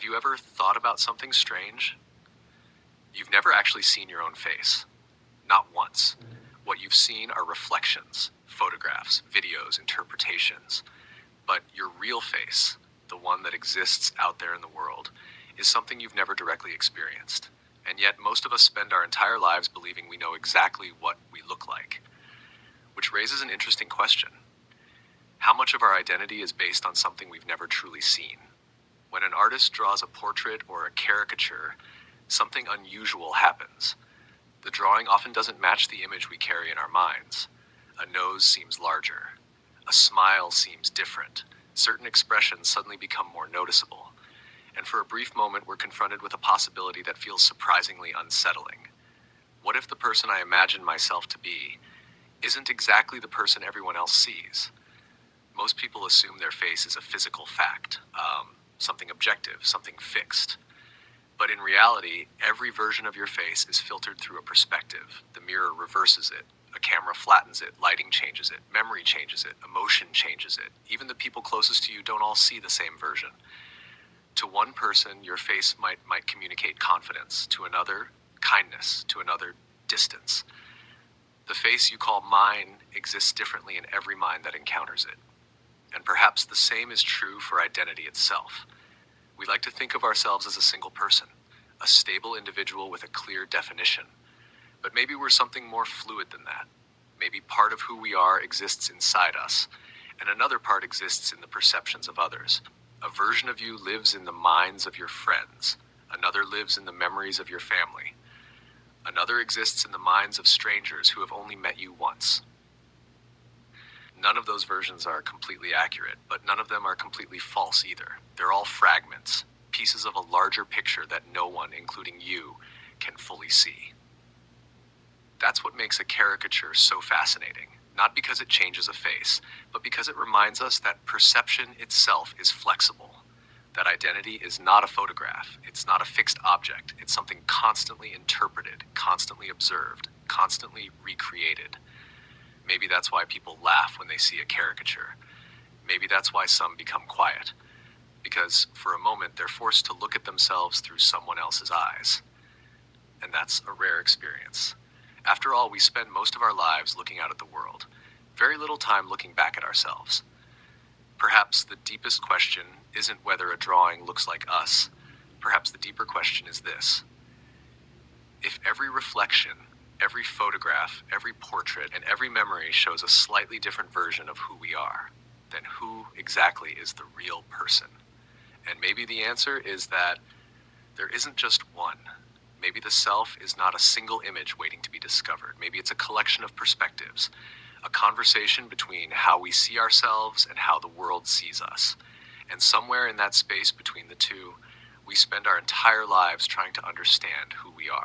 you ever thought about something strange? You've never actually seen your own face. Not once. What you've seen are reflections, photographs, videos, interpretations. But your real face, the one that exists out there in the world, is something you've never directly experienced. And yet most of us spend our entire lives believing we know exactly what we look like. Which raises an interesting question. How much of our identity is based on something we've never truly seen? When an artist draws a portrait or a caricature, something unusual happens. The drawing often doesn't match the image we carry in our minds. A nose seems larger. A smile seems different. Certain expressions suddenly become more noticeable. And for a brief moment, we're confronted with a possibility that feels surprisingly unsettling. What if the person I imagine myself to be isn't exactly the person everyone else sees? Most people assume their face is a physical fact, something objective, something fixed. But in reality, every version of your face is filtered through a perspective. The mirror reverses it. A camera flattens it, lighting changes it, memory changes it, emotion changes it. Even the people closest to you don't all see the same version. To one person, your face might communicate confidence. To another, kindness. To another, distance. The face you call mine exists differently in every mind that encounters it. And perhaps the same is true for identity itself. We like to think of ourselves as a single person, a stable individual with a clear definition. But maybe we're something more fluid than that. Maybe part of who we are exists inside us, and another part exists in the perceptions of others. A version of you lives in the minds of your friends. Another lives in the memories of your family. Another exists in the minds of strangers who have only met you once. None of those versions are completely accurate, but none of them are completely false either. They're all fragments, pieces of a larger picture that no one, including you, can fully see. That's what makes a caricature so fascinating, not because it changes a face, but because it reminds us that perception itself is flexible, that identity is not a photograph, it's not a fixed object, it's something constantly interpreted, constantly observed, constantly recreated. Maybe that's why people laugh when they see a caricature. Maybe that's why some become quiet, because for a moment they're forced to look at themselves through someone else's eyes. And that's a rare experience. After all, we spend most of our lives looking out at the world, very little time looking back at ourselves. Perhaps the deepest question isn't whether a drawing looks like us. Perhaps the deeper question is this. If every reflection, every photograph, every portrait, and every memory shows a slightly different version of who we are, then who exactly is the real person? And maybe the answer is that there isn't just one. Maybe the self is not a single image waiting to be discovered. Maybe it's a collection of perspectives, a conversation between how we see ourselves and how the world sees us. And somewhere in that space between the two, we spend our entire lives trying to understand who we are.